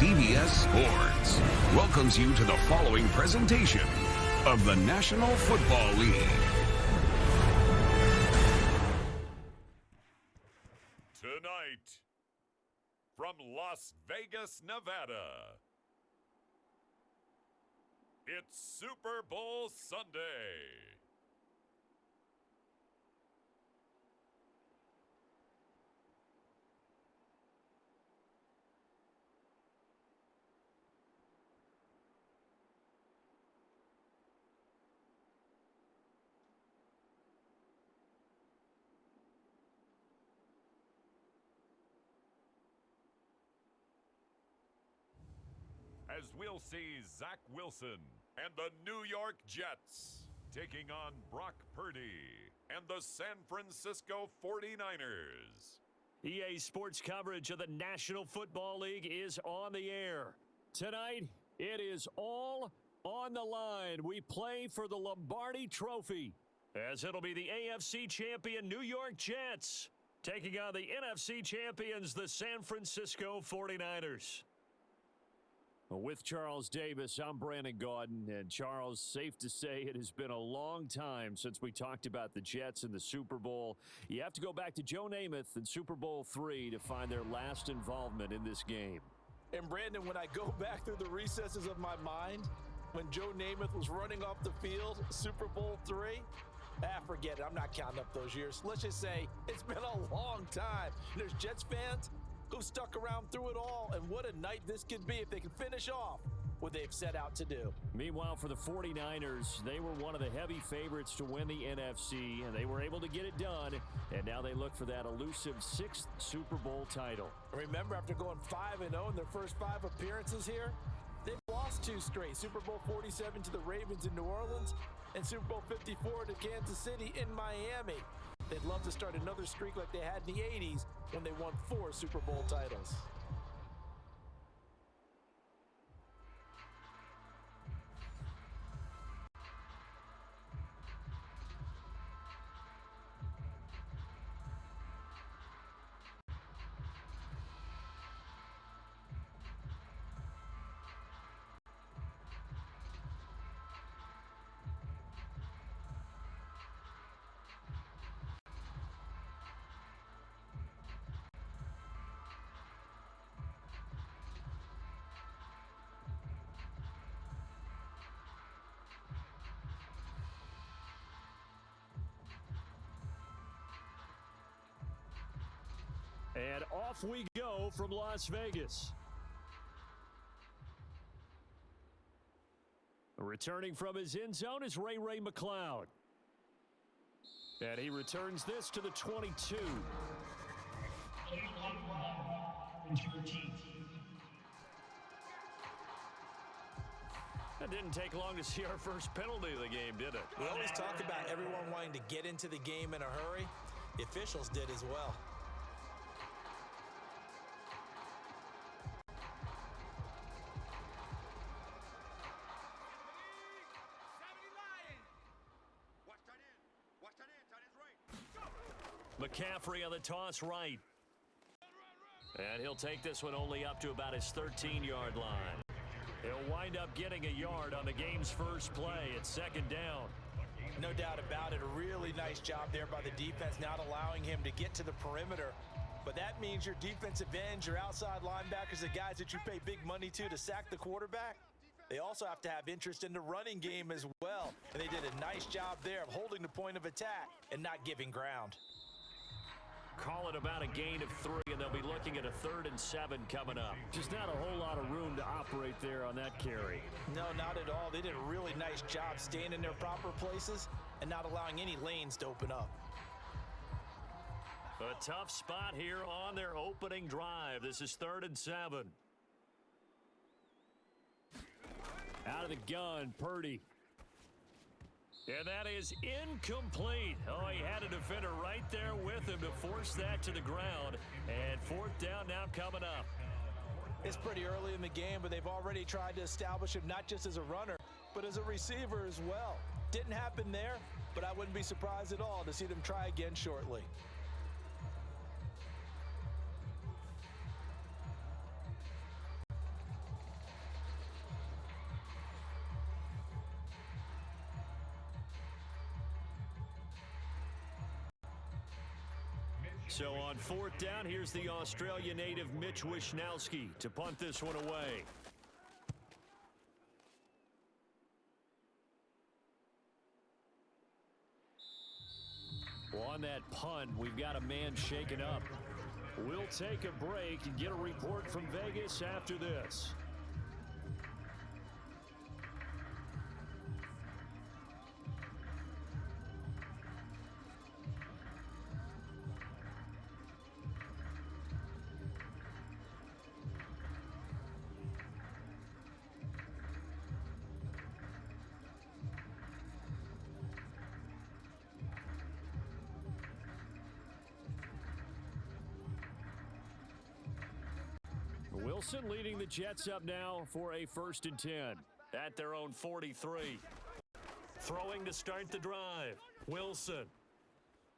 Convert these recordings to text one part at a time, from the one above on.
CBS Sports welcomes you to the following presentation of the National Football League. Tonight, from Las Vegas, Nevada, it's Super Bowl Sunday. As we'll see Zach Wilson and the New York Jets taking on Brock Purdy and the San Francisco 49ers. EA Sports coverage of the National Football League is on the air. Tonight, it is all on the line. We play for the Lombardi Trophy, as it'll be the AFC champion New York Jets taking on the NFC champions, the San Francisco 49ers. With Charles Davis, I'm Brandon Gaudin, and Charles, safe to say it has been a long time since we talked about the Jets in the Super Bowl. You have to go back to Joe Namath in Super Bowl III to find their last involvement in this game. And Brandon, when I go back through the recesses of my mind, when Joe Namath was running off the field, Super Bowl III, forget it. I'm not counting up those years. Let's just say it's been a long time. And there's Jets fans who stuck around through it all, and what a night this could be if they can finish off what they've set out to do. Meanwhile, for the 49ers, they were one of the heavy favorites to win the NFC, and they were able to get it done, and now they look for that elusive 6th Super Bowl title. Remember, after going 5-0 in their first 5 appearances here, they've lost 2 straight. Super Bowl 47 to the Ravens in New Orleans, and Super Bowl 54 to Kansas City in Miami. They'd love to start another streak like they had in the 80s when they won 4 Super Bowl titles. And off we go from Las Vegas. Returning from his end zone is Ray McCloud. And he returns this to the 22. It didn't take long to see our first penalty of the game, did it? We always talk about everyone wanting to get into the game in a hurry. The officials did as well. McCaffrey on the toss right. And he'll take this one only up to about his 13-yard line. He'll wind up getting a yard on the game's first play. It's 2nd down. No doubt about it. A really nice job there by the defense, not allowing him to get to the perimeter. But that means your defensive ends, your outside linebackers, the guys that you pay big money to sack the quarterback, they also have to have interest in the running game as well. And they did a nice job there of holding the point of attack and not giving ground. Call it about a gain of 3, and they'll be looking at a 3rd and 7 coming up. Just not a whole lot of room to operate there on that carry. No, not at all. They did a really nice job staying in their proper places and not allowing any lanes to open up. A tough spot here on their opening drive. This is 3rd and 7. Out of the gun, Purdy. And that is incomplete. Oh, he had a defender right there with him to force that to the ground. And 4th down now coming up. It's pretty early in the game, but they've already tried to establish him not just as a runner, but as a receiver as well. Didn't happen there, but I wouldn't be surprised at all to see them try again shortly. So on fourth down, here's the Australia native Mitch Wishnowsky to punt this one away. Well, on that punt, we've got a man shaken up. We'll take a break and get a report from Vegas after this. Wilson leading the Jets up now for a 1st and 10 at their own 43. Throwing to start the drive. Wilson.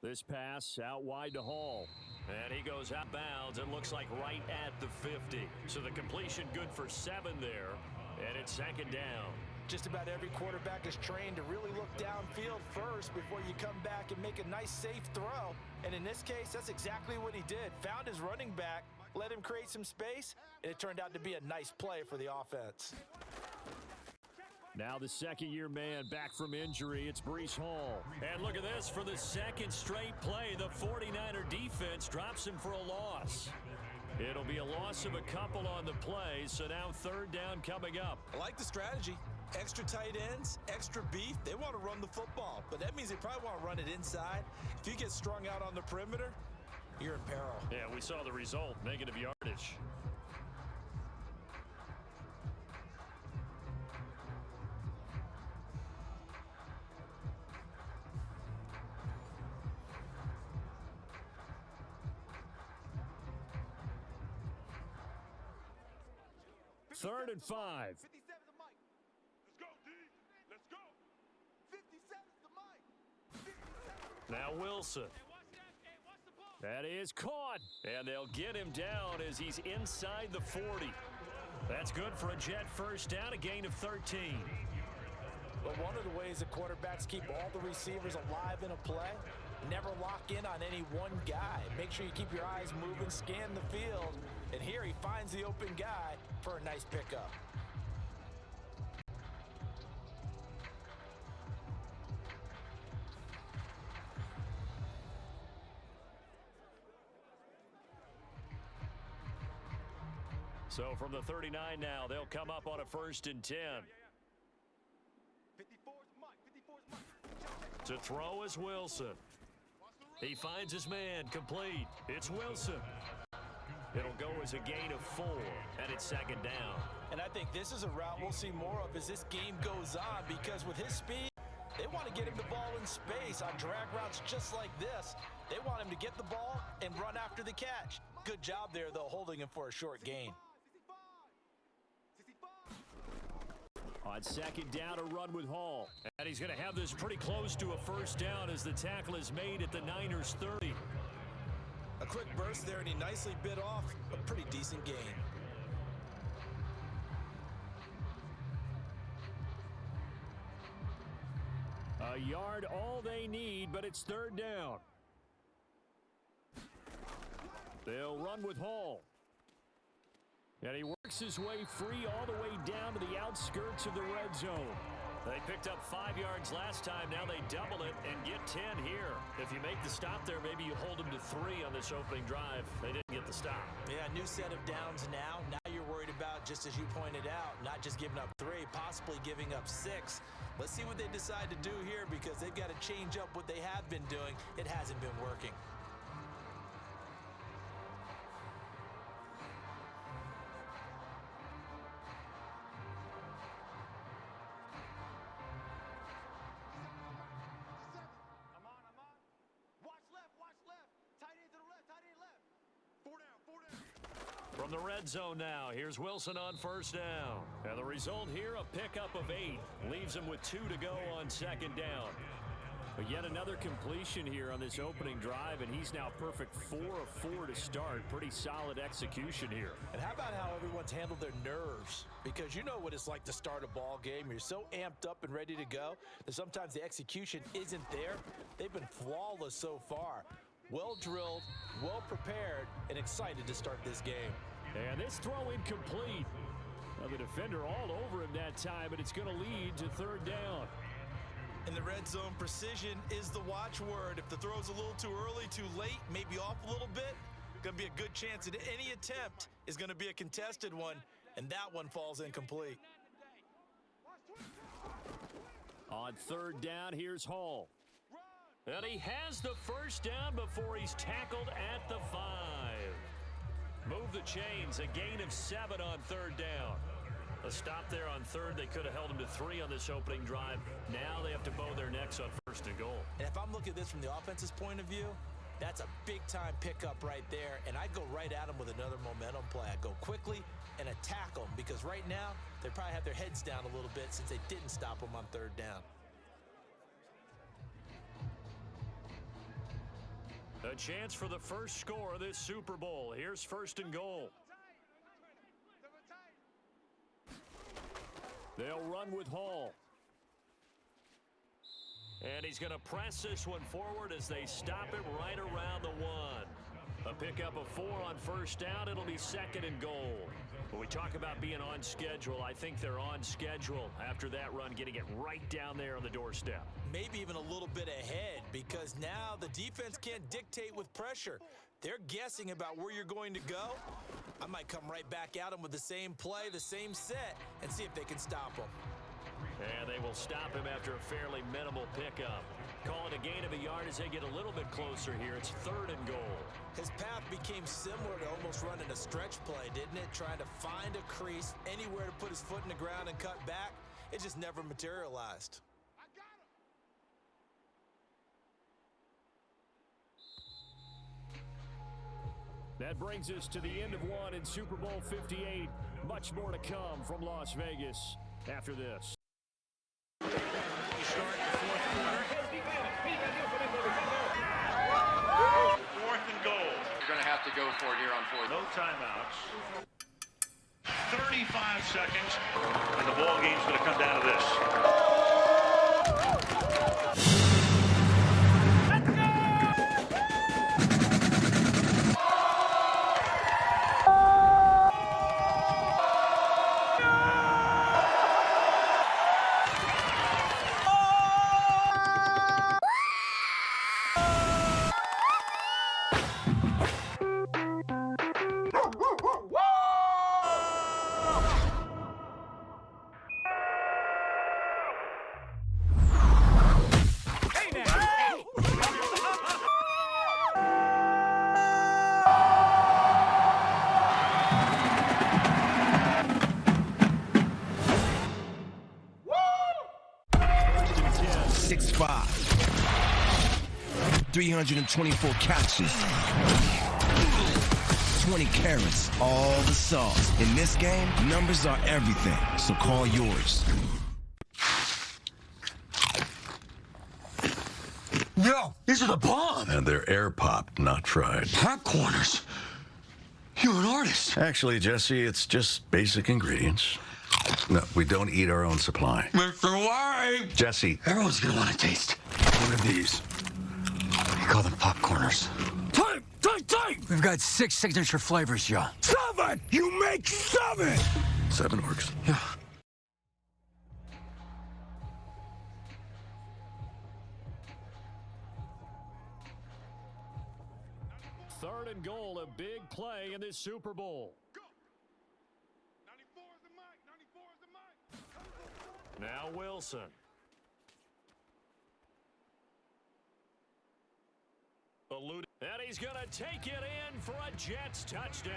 This pass out wide to Hall. And he goes out bounds and looks like right at the 50. So the completion good for 7 there. And it's 2nd down. Just about every quarterback is trained to really look downfield first before you come back and make a nice, safe throw. And in this case, that's exactly what he did. Found his running back, let him create some space, and it turned out to be a nice play for the offense. Now the second-year man back from injury, it's Breece Hall. And look at this, for the second straight play, the 49er defense drops him for a loss. It'll be a loss of a couple on the play, so now 3rd down coming up. I like the strategy. Extra tight ends, extra beef. They want to run the football, but that means they probably want to run it inside. If you get strung out on the perimeter, you're in peril. Yeah, we saw the result, negative yardage. Third and 5. 57's the mic. Let's go, D. Let's go. 57's the mic. 57's Now Wilson. That is caught. And they'll get him down as he's inside the 40. That's good for a Jet 1st down, a gain of 13. But one of the ways the quarterbacks keep all the receivers alive in a play, never lock in on any one guy. Make sure you keep your eyes moving, scan the field, and here he finds the open guy for a nice pickup. So from the 39 now, they'll come up on a 1st and 10. 54's the mic. 54's the mic. To throw is Wilson. He finds his man, complete. It's Wilson. It'll go as a gain of 4, and it's 2nd down. And I think this is a route we'll see more of as this game goes on, because with his speed, they want to get him the ball in space on drag routes just like this. They want him to get the ball and run after the catch. Good job there, though, holding him for a short gain. 65. On 2nd down, a run with Hall. And he's going to have this pretty close to a 1st down as the tackle is made at the Niners' 30. A quick burst there, and he nicely bit off a pretty decent gain. A yard, all they need, but it's 3rd down. They'll run with Hall. And he works his way free all the way down to the outskirts of the red zone. They picked up 5 yards last time. Now they double it and get 10 here. If you make the stop there, maybe you hold them to 3 on this opening drive. They didn't get the stop. Yeah, new set of downs now. Now you're worried about, just as you pointed out, not just giving up 3, possibly giving up 6. Let's see what they decide to do here, because they've got to change up what they have been doing. It hasn't been working. From the red zone now, here's Wilson on 1st down. And the result here, a pickup of 8. Leaves him with 2 to go on 2nd down. But yet another completion here on this opening drive, and he's now perfect 4 of 4 to start. Pretty solid execution here. And how about how everyone's handled their nerves? Because you know what it's like to start a ball game. You're so amped up and ready to go that sometimes the execution isn't there. They've been flawless so far. well drilled, well prepared, and excited to start this game. And this throw incomplete. Now the defender all over him that time, but it's going to lead to third down. In the red zone, precision is the watchword. If the throw's a little too early, too late, maybe off a little bit, going to be a good chance that any attempt is going to be a contested one, and that one falls incomplete. On third down, here's Hall. And he has the first down before he's tackled at the 5. Move the chains, a gain of 7 on third down. A stop there on third. They could have held him to 3 on this opening drive. Now they have to bow their necks on first and goal. And if I'm looking at this from the offense's point of view, that's a big-time pickup right there, and I'd go right at him with another momentum play. I'd go quickly and attack them, because right now they probably have their heads down a little bit since they didn't stop them on third down. A chance for the first score of this Super Bowl. Here's first and goal. They'll run with Hall. And he's going to press this one forward as they stop him right around the 1. A pickup of 4 on first down. It'll be second and goal. When we talk about being on schedule, I think they're on schedule after that run, getting it right down there on the doorstep. Maybe even a little bit ahead, because now the defense can't dictate with pressure. They're guessing about where you're going to go. I might come right back at them with the same play, the same set, and see if they can stop them. And they will stop him after a fairly minimal pickup. Call it a gain of a yard as they get a little bit closer here. It's third and goal. His path became similar to almost running a stretch play, didn't it? Trying to find a crease, anywhere to put his foot in the ground and cut back. It just never materialized. That brings us to the end of one in Super Bowl 58. Much more to come from Las Vegas after this. Fourth and goal. You're going to have to go for it here on fourth. No timeouts. 35 seconds, and the ball game's going to come down to this. .6'5", 324 catches, 20 carats, all the sauce. In this game, numbers are everything, so call yours. Yo, these are the bomb. And they're air popped, not fried. Popcorners. You're an artist. Actually, Jesse, it's just basic ingredients. No, we don't eat our own supply. Mr. White! Jesse. Everyone's gonna want to taste. What are these? We call them popcorners. Type! We've got 6 signature flavors, John. 7! You make 7! 7 works. Yeah. Third and goal, a big play in this Super Bowl. 94 is the mic. 94 is the mic. Now Wilson. And he's going to take it in for a Jets touchdown.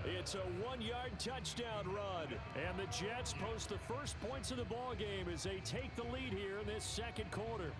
It's a 1-yard touchdown run. And the Jets post the first points of the ball game as they take the lead here in this second quarter.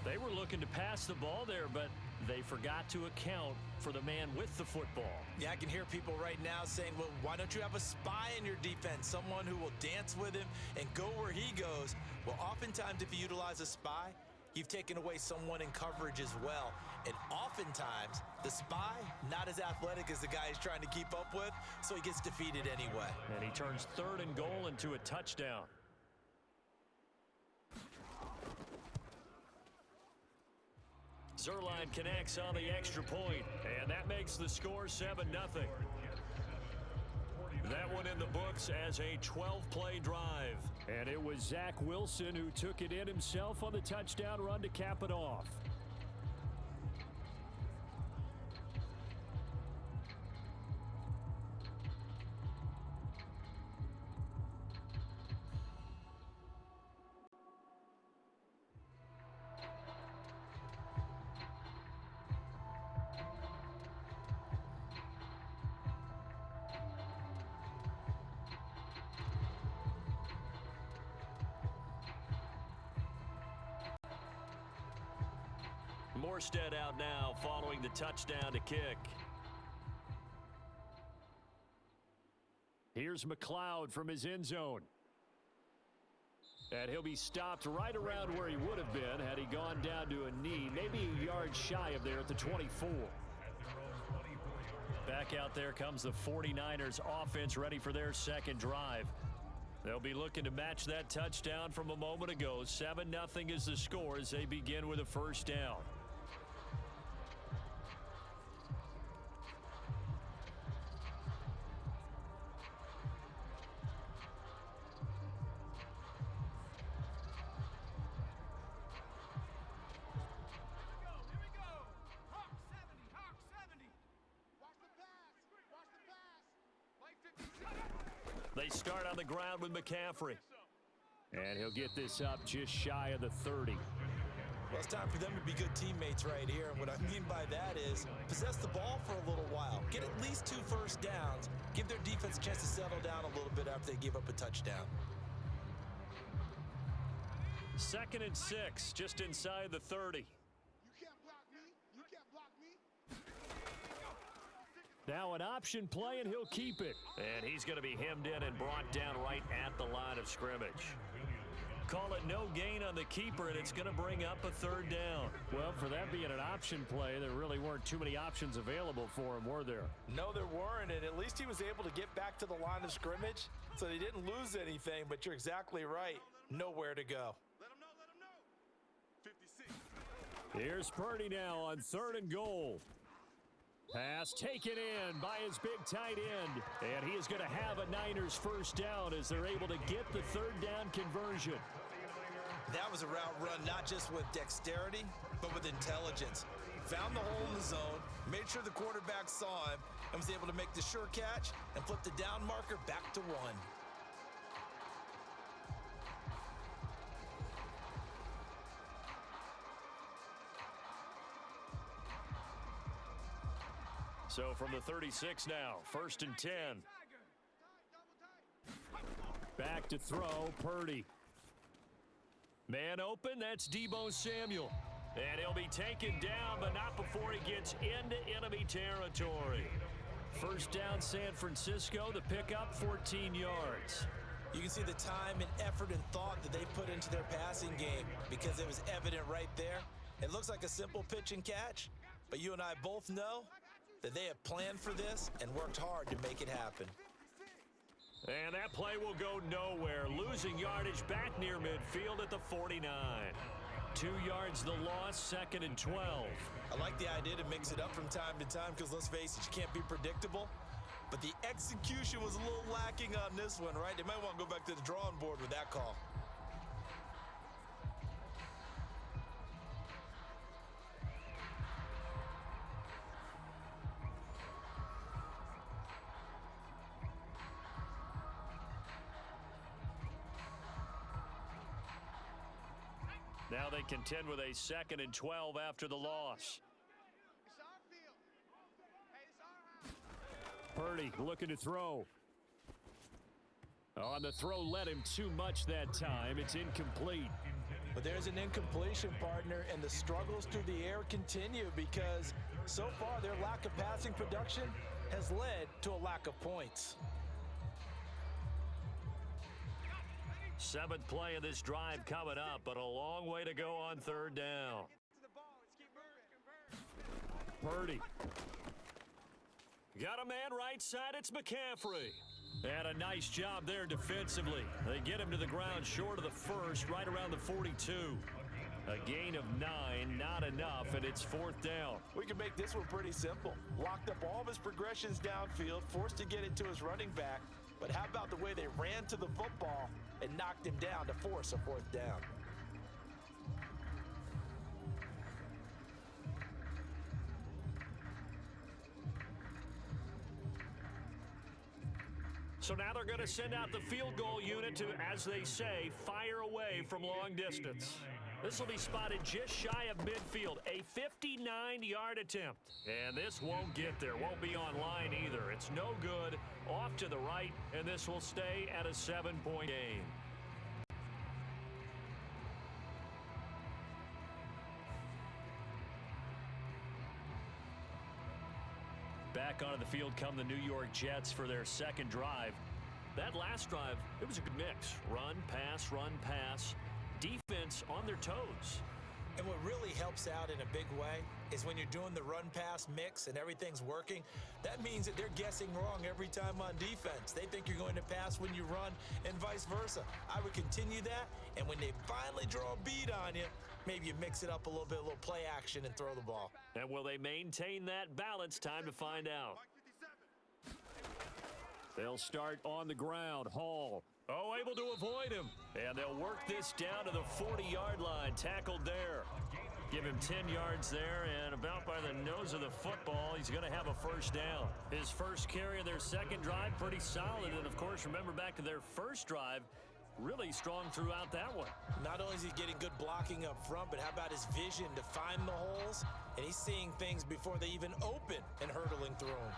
They were looking to pass the ball there, but they forgot to account for the man with the football. Yeah, I can hear people right now saying, well, why don't you have a spy in your defense? Someone who will dance with him and go where he goes. Well, oftentimes if you utilize a spy, you've taken away someone in coverage as well. And oftentimes, the spy, not as athletic as the guy he's trying to keep up with, so he gets defeated anyway. And he turns third and goal into a touchdown. Zerline connects on the extra point, and that makes the score 7-0. That one in the books as a 12-play drive. And it was Zach Wilson who took it in himself on the touchdown run to cap it off. Morstead out now following the touchdown to kick. Here's McLeod from his end zone. And he'll be stopped right around where he would have been had he gone down to a knee, maybe a yard shy of there at the 24. Back out there comes the 49ers offense ready for their second drive. They'll be looking to match that touchdown from a moment ago. 7-0 is the score as they begin with a first down. They start on the ground with McCaffrey. And he'll get this up just shy of the 30. Well, it's time for them to be good teammates right here. And what I mean by that is possess the ball for a little while. Get at least 2 first downs. Give their defense a chance to settle down a little bit after they give up a touchdown. 2nd and 6, just inside the 30. You can't block me. You can't block me. Now an option play, and he'll keep it. And he's going to be hemmed in and brought down right at the line of scrimmage. Call it no gain on the keeper, and it's going to bring up a 3rd down. Well, for that being an option play, there really weren't too many options available for him, were there? No, there weren't, and at least he was able to get back to the line of scrimmage, so they didn't lose anything, but you're exactly right. Nowhere to go. Let him know. 56. Here's Purdy now on 3rd and goal. Pass taken in by his big tight end. And he is going to have a Niners first down as they're able to get the 3rd down conversion. That was a route run not just with dexterity, but with intelligence. Found the hole in the zone, made sure the quarterback saw him, and was able to make the sure catch and flip the down marker back to 1. So from the 36 now, 1st and 10. Back to throw, Purdy. Man open, that's Deebo Samuel. And he'll be taken down, but not before he gets into enemy territory. First down, San Francisco, the pickup, 14 yards. You can see the time and effort and thought that they put into their passing game because it was evident right there. It looks like a simple pitch and catch, but you and I both know that they have planned for this and worked hard to make it happen. And that play will go nowhere. Losing yardage back near midfield at the 49. 2 yards the loss, 2nd and 12. I like the idea to mix it up from time to time because let's face it, you can't be predictable. But the execution was a little lacking on this one, right? They might want to go back to the drawing board with that call. Now they contend with a 2nd and 12 after the loss. It's our field. Hey, it's our house. Purdy looking to throw. On the throw, led him too much that time. It's incomplete. But there's an incompletion, partner, and the struggles through the air continue because so far their lack of passing production has led to a lack of points. 7th play of this drive coming up, but a long way to go on 3rd down. Purdy. Got a man right side, it's McCaffrey. And a nice job there defensively. They get him to the ground short of the 1st, right around the 42. A gain of 9, not enough, and it's 4th down. We can make this one pretty simple. Locked up all of his progressions downfield, forced to get it to his running back. But how about the way they ran to the football and knocked him down to force a 4th down? So now they're going to send out the field goal unit to, as they say, fire away from long distance. This will be spotted just shy of midfield, a 59-yard attempt. And this won't get there, won't be on line either. It's no good, off to the right, and this will stay at a 7-point game. Back onto the field come the New York Jets for their second drive. That last drive, it was a good mix. Run, pass, defense on their toes. And what really helps out in a big way is when you're doing the run-pass mix and everything's working, that means that they're guessing wrong every time on defense. They think you're going to pass when you run and vice versa. I would continue that, and when they finally draw a bead on you, maybe you mix it up a little bit, a little play action, and throw the ball. And will they maintain that balance? Time to find out. They'll start on the ground. Hall, able to avoid him. And they'll work this down to the 40-yard line. Tackled there. Give him 10 yards there, and about by the nose of the football, he's going to have a first down. His first carry of their second drive, pretty solid. And, of course, remember back to their first drive, really strong throughout that one. Not only is he getting good blocking up front, but how about his vision to find the holes? And he's seeing things before they even open and hurtling through them.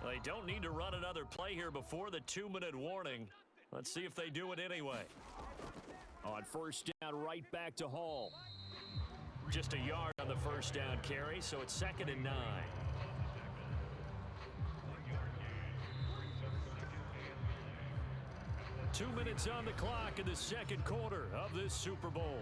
They don't need to run another play here before the 2-minute warning. Let's see if they do it anyway. On first down, right back to Hall. Just a yard on the first down carry, so it's 2nd and 9. 2 minutes on the clock in the second quarter of this Super Bowl.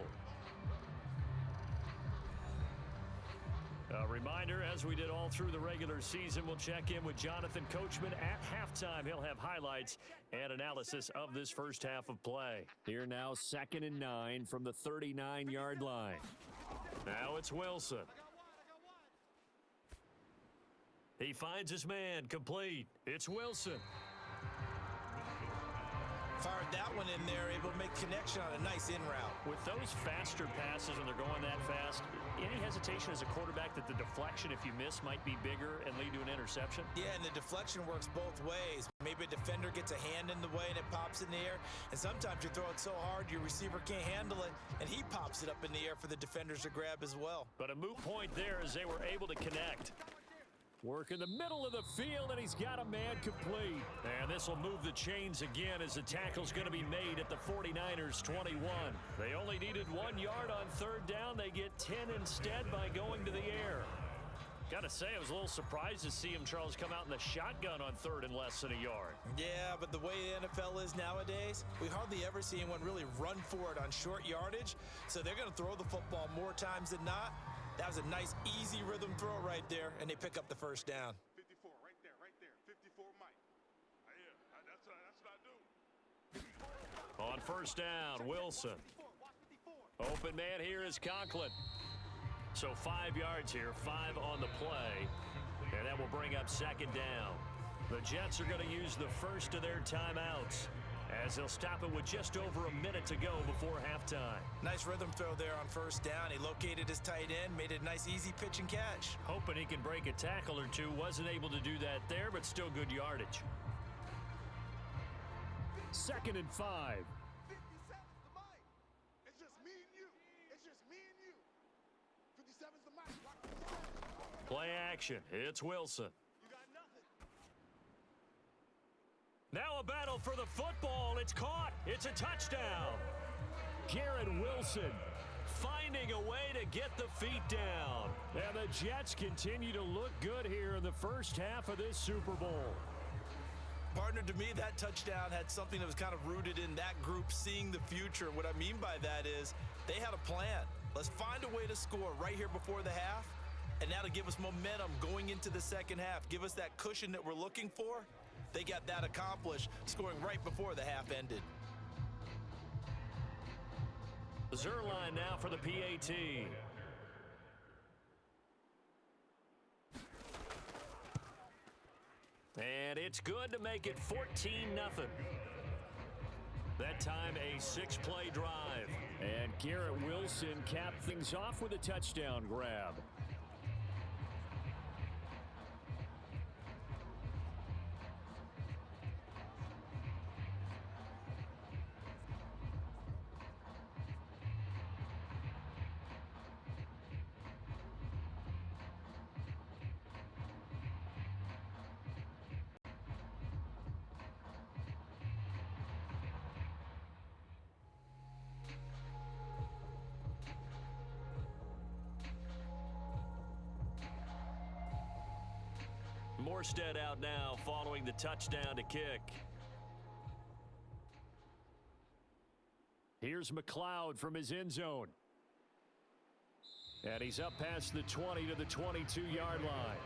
A reminder, as we did all through the regular season, we'll check in with Jonathan Coachman at halftime. He'll have highlights and analysis of this first half of play. Here now, 2nd and 9 from the 39-yard line. Now it's Wilson. He finds his man, complete. It's Wilson. Fired that one in there, able to make connection on a nice in route. With those faster passes when they're going that fast, any hesitation as a quarterback that the deflection, if you miss, might be bigger and lead to an interception? Yeah, and the deflection works both ways. Maybe a defender gets a hand in the way and it pops in the air, and sometimes you throw it so hard your receiver can't handle it, and he pops it up in the air for the defenders to grab as well. But a moot point there as they were able to connect. Work in the middle of the field, and he's got a man complete. And this will move the chains again as the tackle's going to be made at the 49ers 21. They only needed 1 yard on third down. They get 10 instead by going to the air. Got to say, I was a little surprised to see him, Charles, come out in the shotgun on third and less than a yard. Yeah, but the way the NFL is nowadays, we hardly ever see anyone really run for it on short yardage. So they're going to throw the football more times than not. That was a nice, easy rhythm throw right there, and they pick up the first down. 54, right there, 54, Mike. Yeah, that's what I do. On first down, Wilson. Open man here is Conklin. So 5 yards here, 5 on the play, and that will bring up 2nd down. The Jets are going to use the first of their timeouts, as they'll stop it with just over a minute to go before halftime. Nice rhythm throw there on first down. He located his tight end, made it a nice, easy pitch and catch. Hoping he can break a tackle or two. Wasn't able to do that there, but still good yardage. 2nd and 5. 57's the mic. It's just me and you. It's just me and you. 57's the mic. Play action. It's Wilson. Now a battle for the football. It's caught. It's a touchdown. Garrett Wilson finding a way to get the feet down. And the Jets continue to look good here in the first half of this Super Bowl. Partner, to me, that touchdown had something that was kind of rooted in that group seeing the future. What I mean by that is they had a plan. Let's find a way to score right here before the half, and that'll give us momentum going into the second half. Give us that cushion that we're looking for. They got that accomplished, scoring right before the half ended. Zerline now for the PAT. And it's good to make it 14-0. That time a 6-play drive. And Garrett Wilson capped things off with a touchdown grab. Morstead out now following the touchdown to kick. Here's McLeod from his end zone. And he's up past the 20 to the 22-yard line.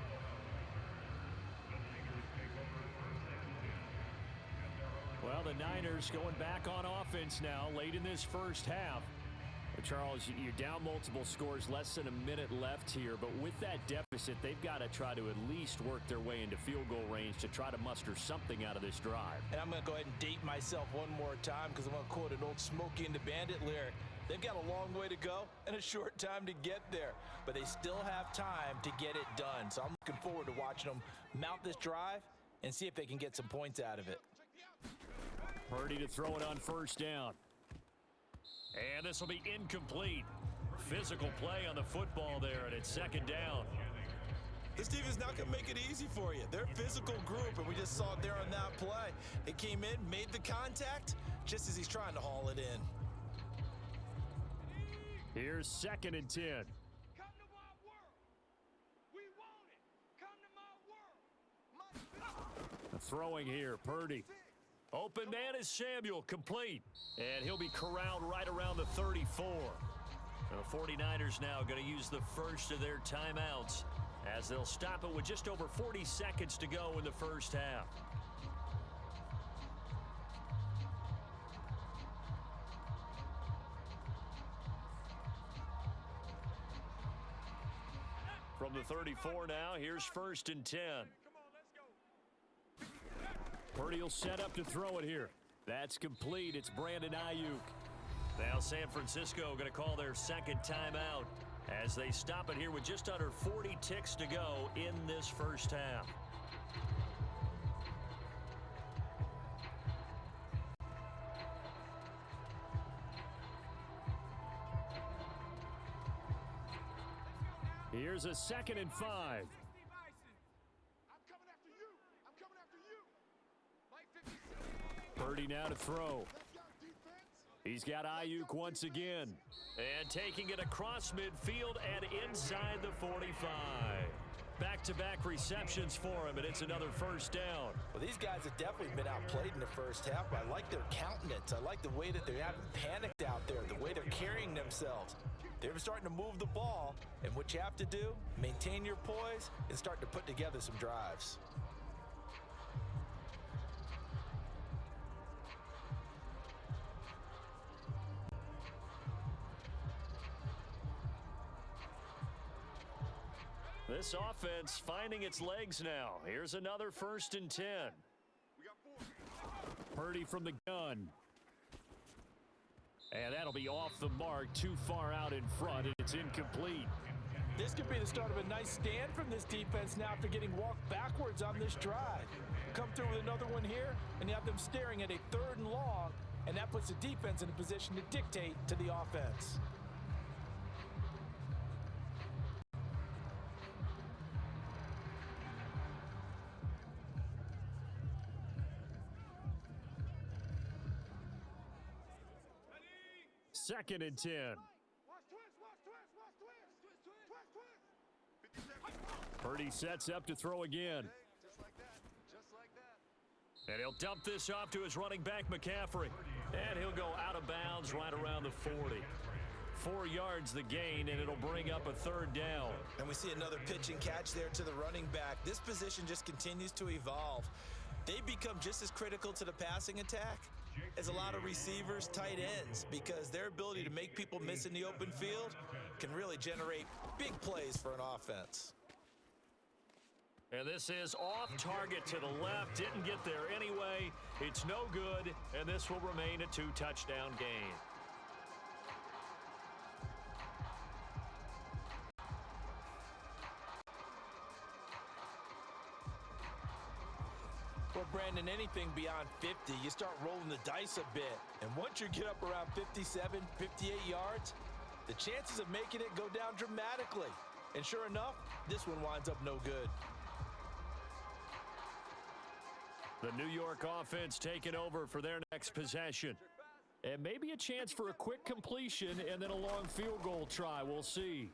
Well, the Niners going back on offense now late in this first half. Charles, you're down multiple scores, less than a minute left here, but with that deficit, they've got to try to at least work their way into field goal range to try to muster something out of this drive. And I'm going to go ahead and date myself one more time because I'm going to quote an old Smokey and the Bandit lyric. They've got a long way to go and a short time to get there, but they still have time to get it done. So I'm looking forward to watching them mount this drive and see if they can get some points out of it. Purdy to throw it on first down. And this will be incomplete. Physical play on the football there, and it's second down. This team is not going to make it easy for you. They're a physical group, and we just saw it there on that play. It came in, made the contact, just as he's trying to haul it in. Here's 2nd and 10. Come to my world. We want it. Come to my world. Throwing here, Purdy. Open man is Samuel, complete. And he'll be corralled right around the 34. The 49ers now going to use the first of their timeouts as they'll stop it with just over 40 seconds to go in the first half. From the 34 now, here's 1st and 10. Purdy will set up to throw it here. That's complete. It's Brandon Ayuk. Now San Francisco going to call their second timeout as they stop it here with just under 40 ticks to go in this first half. Here's a 2nd and 5. I'm coming after you. I'm coming after you. Purdy now to throw. He's got Ayuk once again. And taking it across midfield and inside the 45. Back-to-back receptions for him, and it's another first down. Well, these guys have definitely been outplayed in the first half. I like their countenance. I like the way that they haven't panicked out there, the way they're carrying themselves. They're starting to move the ball, and what you have to do, maintain your poise and start to put together some drives. This offense finding its legs now. Here's another 1st and 10. Purdy from the gun. And that'll be off the mark, too far out in front, and it's incomplete. This could be the start of a nice stand from this defense now after getting walked backwards on this drive. Come through with another one here, and you have them staring at a 3rd and long, and that puts the defense in a position to dictate to the offense. Second and 10. Purdy sets up to throw again. And he'll dump this off to his running back, McCaffrey. And he'll go out of bounds right around the 40. 4 yards the gain, and it'll bring up a 3rd down. And we see another pitch and catch there to the running back. This position just continues to evolve. They become just as critical to the passing attack as a lot of receivers, tight ends, because their ability to make people miss in the open field can really generate big plays for an offense. And this is off target to the left. Didn't get there anyway. It's no good, and this will remain a 2-touchdown game. Well, Brandon, anything beyond 50, you start rolling the dice a bit. And once you get up around 57, 58 yards, the chances of making it go down dramatically. And sure enough, this one winds up no good. The New York offense taking over for their next possession. And maybe a chance for a quick completion and then a long field goal try. We'll see.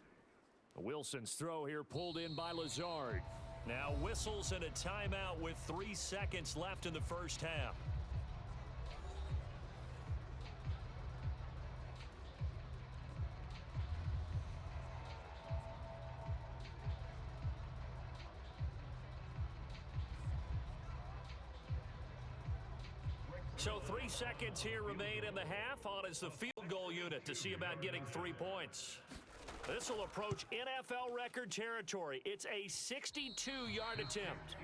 Wilson's throw here pulled in by Lazard. Now whistles and a timeout with 3 seconds left in the first half. So 3 seconds here remain in the half. On is the field goal unit to see about getting 3 points. This will approach NFL record territory. It's a 62-yard attempt.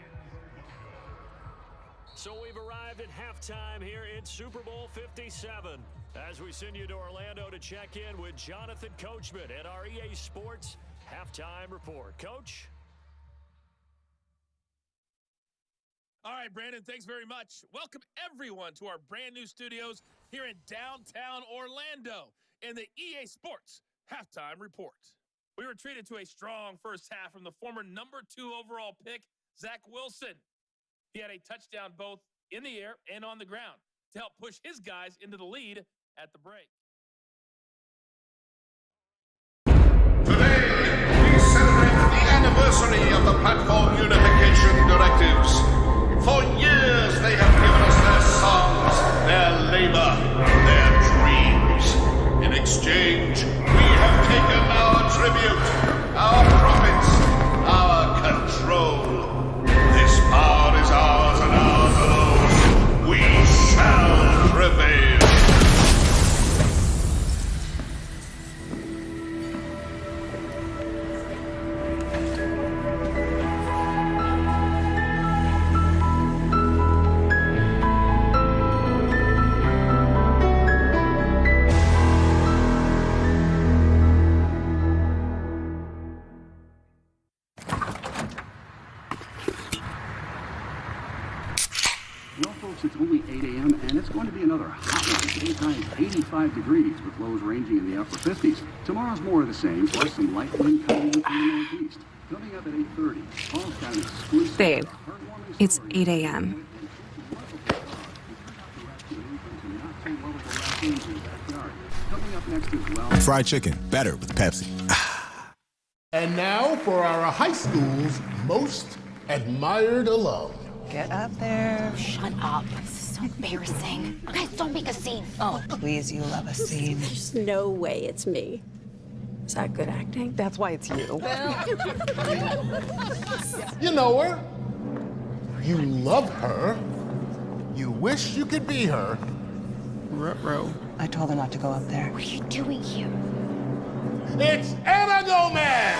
So we've arrived at halftime here in Super Bowl 57. As we send you to Orlando to check in with Jonathan Coachman at our EA Sports Halftime Report. Coach? All right, Brandon, thanks very much. Welcome, everyone, to our brand-new studios here in downtown Orlando in the EA Sports Halftime Report. We were treated to a strong first half from the former number 2 overall pick, Zach Wilson. He had a touchdown both in the air and on the ground to help push his guys into the lead at the break. Today, we celebrate the anniversary of the Platform Unification Directives. For years, they have given us their songs, their labor, their dreams. In exchange, we have taken our tribute, our profits, our control. This power is ours and ours alone. We shall prevail. It's only 8 a.m. and it's going to be another hot one. Daytime 85 degrees with lows ranging in the upper 50s. Tomorrow's more of the same, plus some light wind coming in from the northeast. Coming up at 8:30, Paul's got an exclusive. Babe, it's 8 a.m. Coming up next as well. Fried chicken, better with Pepsi. And now for our high school's most admired alum. Get up there. Shut up. This is so embarrassing. Guys, don't make a scene. Oh, please, you love a scene. There's no way it's me. Is that good acting? That's why it's you. You know her. You love her. You wish you could be her. Ruh-roh. I told her not to go up there. What are you doing here? It's Anna Gomez!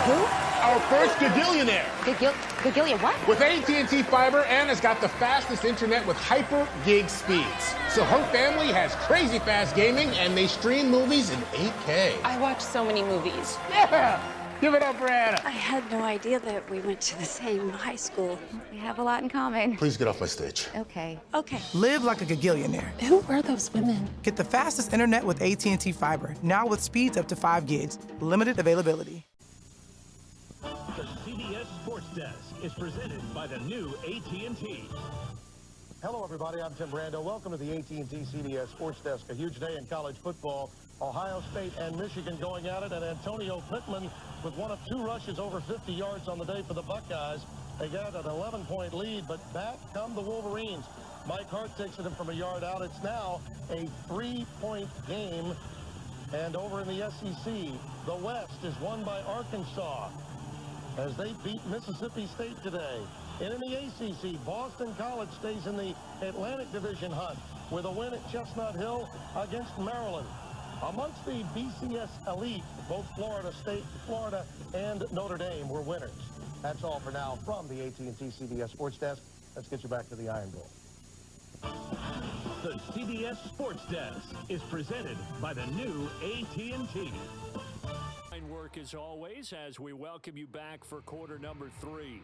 Who? Our first gagillionaire. Gagillion what? With AT&T Fiber, Anna's got the fastest internet with hyper gig speeds. So her family has crazy fast gaming and they stream movies in 8K. I watch so many movies. Yeah! Give it up for Anna. I had no idea that we went to the same high school. We have a lot in common. Please get off my stage. Okay. Live like a gagillionaire. Who are those women? Get the fastest internet with AT&T Fiber, now with speeds up to 5 gigs. Limited availability. The CBS Sports Desk is presented by the new AT&T. Hello, everybody. I'm Tim Brando. Welcome to the AT&T CBS Sports Desk. A huge day in college football. Ohio State and Michigan going at it, and Antonio Pittman with one of 2 rushes over 50 yards on the day for the Buckeyes. They got an 11-point lead, but back come the Wolverines. Mike Hart takes it in from a yard out. It's now a 3-point game And over in the SEC, the West is won by Arkansas as they beat Mississippi State today. And in the ACC, Boston College stays in the Atlantic Division hunt with a win at Chestnut Hill against Maryland. Amongst the BCS elite, both Florida and Notre Dame were winners. That's all for now from the AT&T CBS Sports Desk. Let's get you back to the Iron Bowl. The CBS Sports Desk is presented by the new AT&T. Fine work as always as we welcome you back for quarter number 3.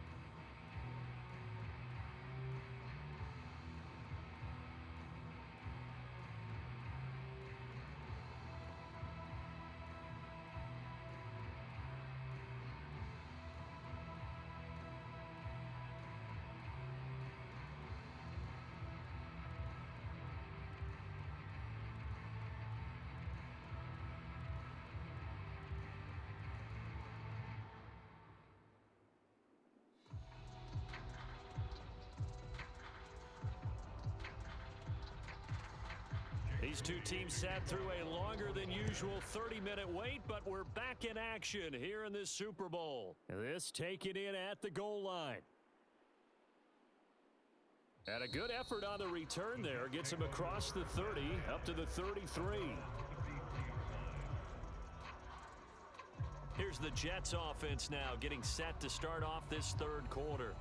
These two teams sat through a longer than usual 30-minute wait, but we're back in action here in this Super Bowl. This taken in at the goal line. And a good effort on the return there. Gets him across the 30, up to the 33. Here's the Jets offense now getting set to start off this third quarter.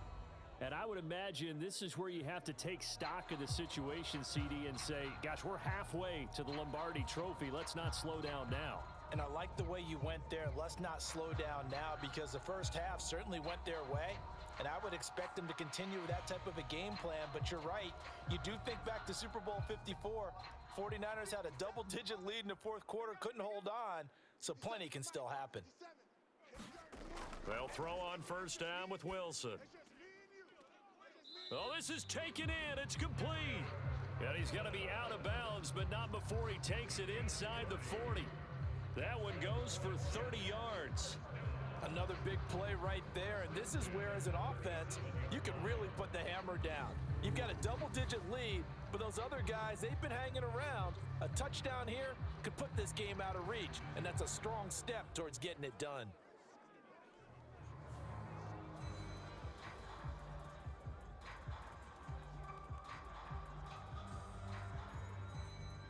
And I would imagine this is where you have to take stock of the situation, CD, and say, gosh, we're halfway to the Lombardi Trophy. Let's not slow down now. And I like the way you went there. Let's not slow down now, because the first half certainly went their way. And I would expect them to continue with that type of a game plan. But you're right. You do think back to Super Bowl 54. 49ers had a double-digit lead in the fourth quarter, couldn't hold on. So plenty can still happen. They'll throw on first down with Wilson. Oh, this is taken in. It's complete. And he's going to be out of bounds, but not before he takes it inside the 40. That one goes for 30 yards. Another big play right there, and this is where, as an offense, you can really put the hammer down. You've got a double-digit lead, but those other guys, they've been hanging around. A touchdown here could put this game out of reach, and that's a strong step towards getting it done.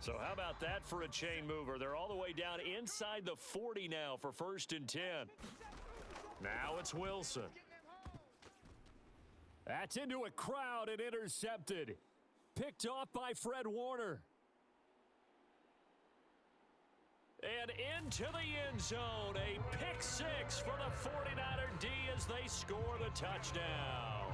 So how about that for a chain mover? They're all the way down inside the 40 now for 1st and 10. Now it's Wilson. That's into a crowd and intercepted. Picked off by Fred Warner. And into the end zone. A pick six for the 49er D as they score the touchdown.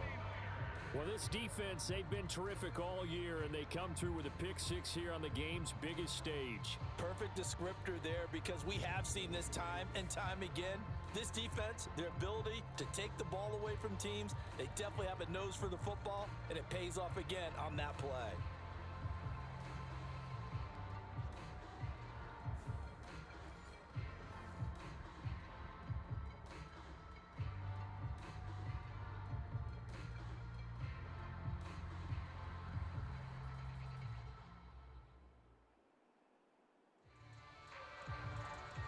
Well, this defense, they've been terrific all year, and they come through with a pick six here on the game's biggest stage. Perfect descriptor there, because we have seen this time and time again. This defense, their ability to take the ball away from teams, they definitely have a nose for the football, and it pays off again on that play.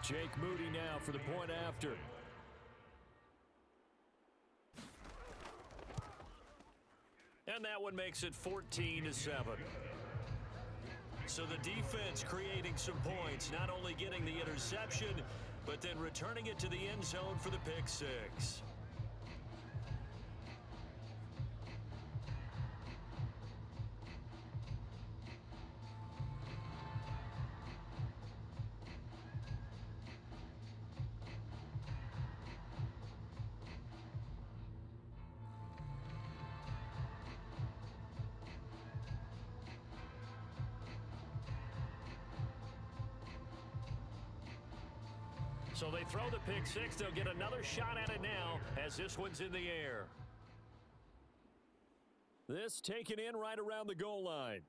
Jake Moody now for the point after. And that one makes it 14-7. So the defense creating some points, not only getting the interception, but then returning it to the end zone for the pick six. So they throw the pick six. They'll get another shot at it now as this one's in the air. This taken in right around the goal line.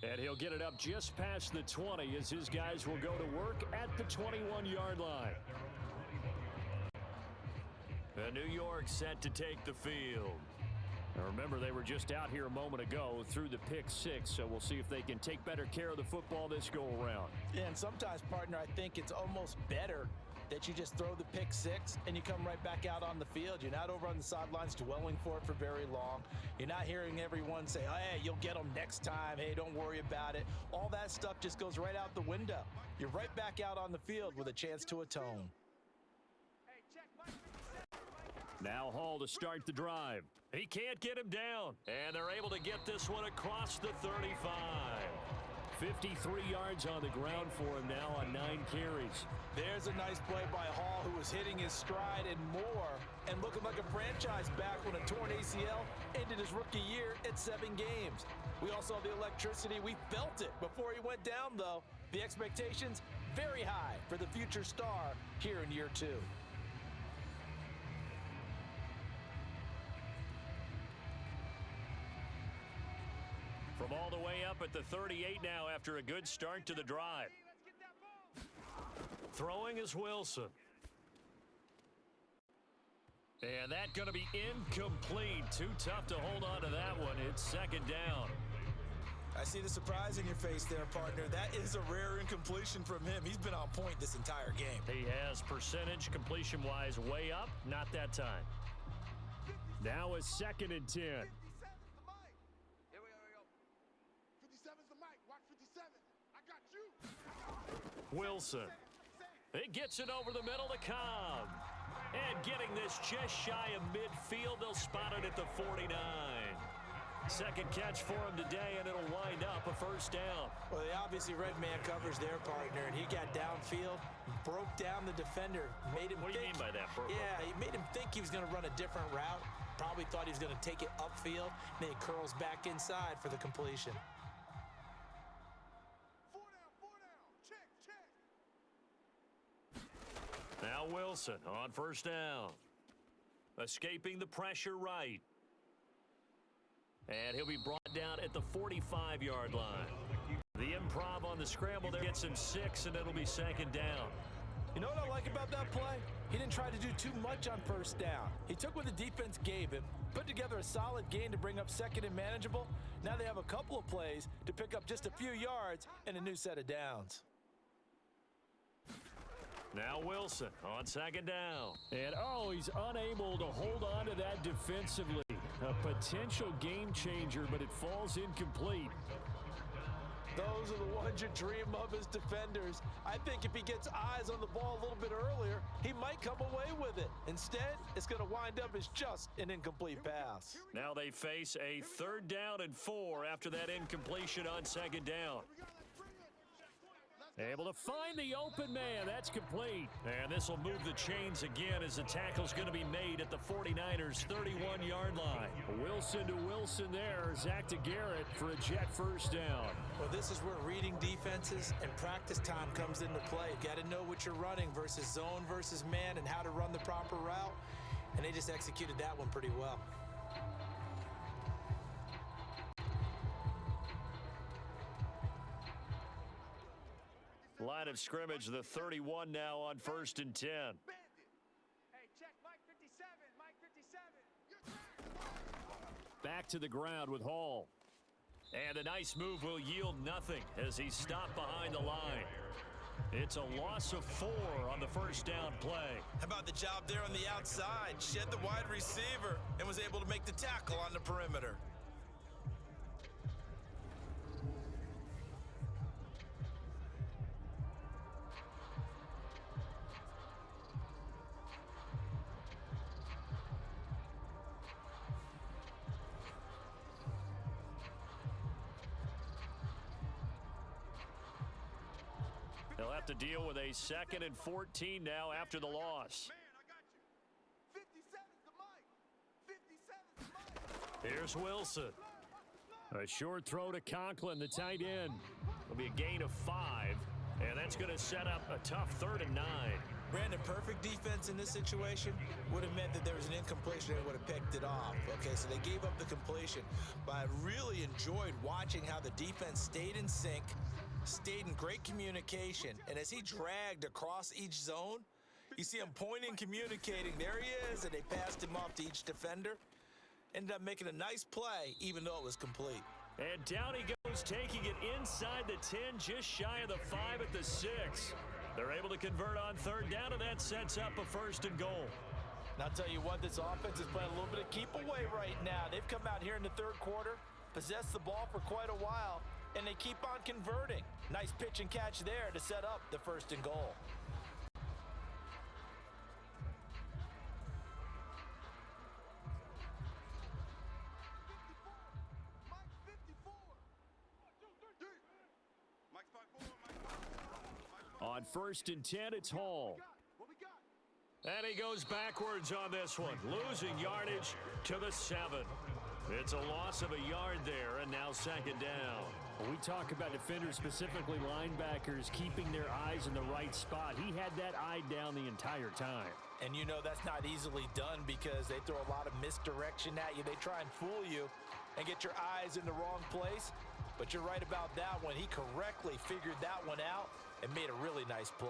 And he'll get it up just past the 20 as his guys will go to work at the 21-yard line. And New York set to take the field. Now remember, they were just out here a moment ago through the pick six, so we'll see if they can take better care of the football this go-around. Yeah, and sometimes, partner, I think it's almost better that you just throw the pick six and you come right back out on the field. You're not over on the sidelines dwelling for it for very long. You're not hearing everyone say, oh, hey, you'll get them next time. Hey, don't worry about it. All that stuff just goes right out the window. You're right back out on the field with a chance to atone. Now Hall to start the drive. He can't get him down, and they're able to get this one across the 35. 53 yards on the ground for him now on 9 carries. There's a nice play by Hall, who was hitting his stride and more, and looking like a franchise back when a torn ACL ended his rookie year at 7 games. We all saw the electricity. We felt it before he went down, though. The expectations very high for the future star here in year 2. From all the way up at the 38 now after a good start to the drive. Throwing is Wilson. And that's going to be incomplete. Too tough to hold on to that one. It's second down. I see the surprise in your face there, partner. That is a rare incompletion from him. He's been on point this entire game. He has percentage completion-wise way up. Not that time. Now a 2nd and 10. Wilson. It gets it over the middle to Cobb. And getting this just shy of midfield, they'll spot it at the 49. Second catch for him today, and it'll wind up a first down. Well, they obviously red man covers their partner, and he got downfield, broke down the defender, made him What do you mean by that, Burko? Yeah, he made him think he was going to run a different route. Probably thought he was going to take it upfield, and then he curls back inside for the completion. Now Wilson on first down. Escaping the pressure right. And he'll be brought down at the 45-yard line. The improv on the scramble there gets him 6, and it'll be second down. You know what I like about that play? He didn't try to do too much on first down. He took what the defense gave him, put together a solid gain to bring up second and manageable. Now they have a couple of plays to pick up just a few yards and a new set of downs. Now Wilson on second down. And, he's unable to hold on to that defensively. A potential game changer, but it falls incomplete. Those are the ones you dream of as defenders. I think if he gets eyes on the ball a little bit earlier, he might come away with it. Instead, it's going to wind up as just an incomplete pass. Now they face a 3rd down and 4 after that incompletion on second down. Able to find the open man. That's complete. And this will move the chains again as the tackle's going to be made at the 49ers' 31-yard line. Wilson to Wilson there. Zach to Garrett for a jet first down. Well, this is where reading defenses and practice time comes into play. You got to know what you're running versus zone versus man and how to run the proper route. And they just executed that one pretty well. Line of scrimmage, the 31 now on 1st and 10. Hey, check Mike 57, Mike 57. Back to the ground with Hall. And a nice move will yield nothing as he's stopped behind the line. It's a loss of 4 on the first down play. How about the job there on the outside? Shed the wide receiver and was able to make the tackle on the perimeter. They'll have to deal with a 2nd and 14 now after the loss. Here's Wilson. A short throw to Conklin, the tight end. It'll be a gain of 5, and that's going to set up a tough 3rd and 9. Brandon, perfect defense in this situation would have meant that there was an incompletion and would have picked it off. Okay, so they gave up the completion, but I really enjoyed watching how the defense stayed in sync, stayed in great communication, and as he dragged across each zone, you see him pointing, communicating. There he is, and they passed him off to each defender. Ended up making a nice play, even though it was complete. And down he goes, taking it inside the 10, just shy of the 5 at the 6. They're able to convert on third down, and that sets up a 1st and goal. And I'll tell you what, this offense is playing a little bit of keep away right now. They've come out here in the third quarter, possessed the ball for quite a while, and they keep on converting. Nice pitch and catch there to set up the 1st and goal. On 1st and 10, it's Hall. And he goes backwards on this one, losing yardage to the 7. It's a loss of a yard there, and now 2nd down. We talk about defenders, specifically linebackers, keeping their eyes in the right spot. He had that eye down the entire time. And you know that's not easily done because they throw a lot of misdirection at you. They try and fool you and get your eyes in the wrong place. But you're right about that one. He correctly figured that one out and made a really nice play.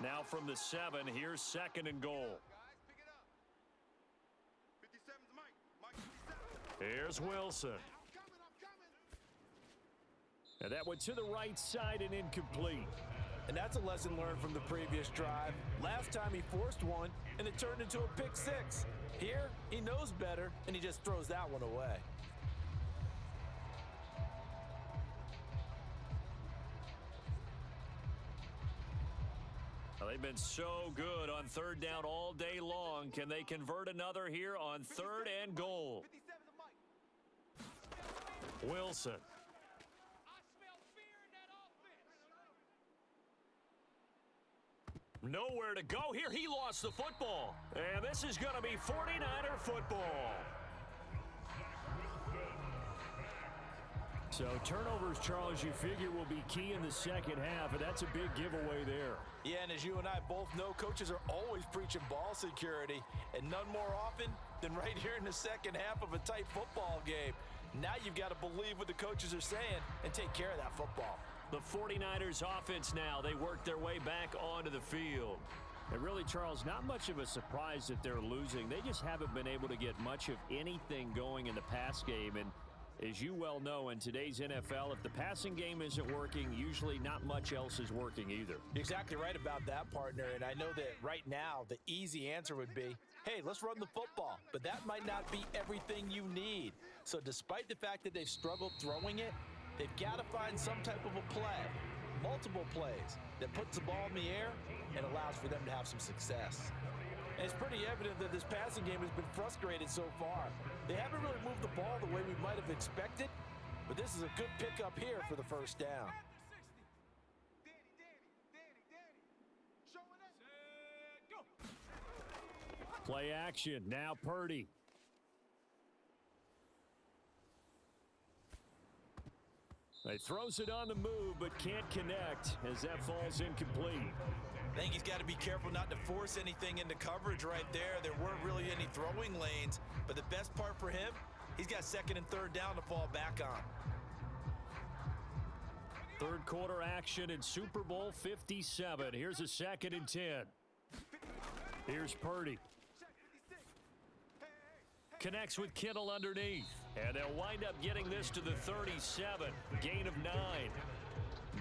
Now from the 7, here's 2nd and goal. Here's Wilson. And that went to the right side and incomplete. And that's a lesson learned from the previous drive. Last time he forced one, and it turned into a pick 6. Here, he knows better, and he just throws that one away. Well, they've been so good on 3rd down all day long. Can they convert another here on 3rd and goal? Wilson. Nowhere to go here. He lost the football. And this is going to be 49er football. So turnovers, Charles, you figure will be key in the 2nd half, and that's a big giveaway there. Yeah, and as you and I both know, coaches are always preaching ball security, and none more often than right here in the 2nd half of a tight football game. Now you've got to believe what the coaches are saying and take care of that football. The 49ers offense now, they work their way back onto the field. And really, Charles, not much of a surprise that they're losing. They just haven't been able to get much of anything going in the pass game. And as you well know, in today's NFL, if the passing game isn't working, usually not much else is working either. You're exactly right about that, partner. And I know that right now, the easy answer would be, hey, let's run the football. But that might not be everything you need. So despite the fact that they've struggled throwing it, they've got to find some type of a play, multiple plays, that puts the ball in the air and allows for them to have some success. And it's pretty evident that this passing game has been frustrated so far. They haven't really moved the ball the way we might have expected, but this is a good pickup here for the 1st down. Play action. Now Purdy. He throws it on the move, but can't connect as that falls incomplete. I think he's got to be careful not to force anything into coverage right there. There weren't really any throwing lanes, but the best part for him, he's got 2nd and 3rd down to fall back on. 3rd quarter action in Super Bowl 57. Here's a 2nd and 10. Here's Purdy. Connects with Kittle underneath. And they'll wind up getting this to the 37. Gain of 9.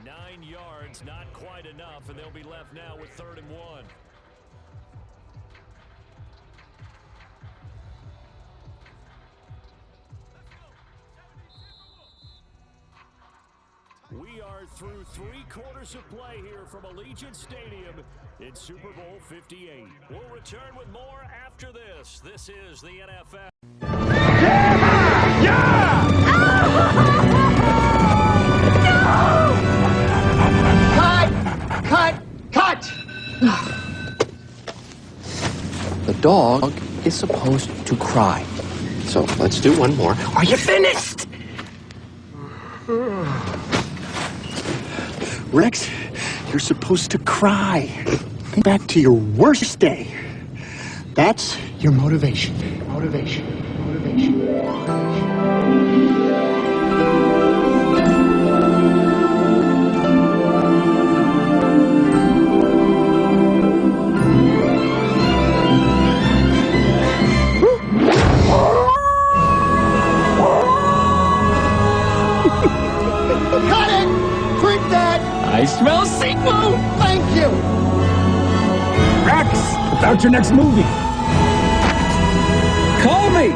9 yards, not quite enough, and they'll be left now with 3rd and 1. We are through 3 quarters of play here from Allegiant Stadium in Super Bowl 58. We'll return with more after this. This is the NFL. Cut! The dog is supposed to cry. So let's do one more. Are you finished? Rex, you're supposed to cry. Back to your worst day. That's your motivation. Motivation. I smell sequel! Thank you! Rex, about your next movie. Call me!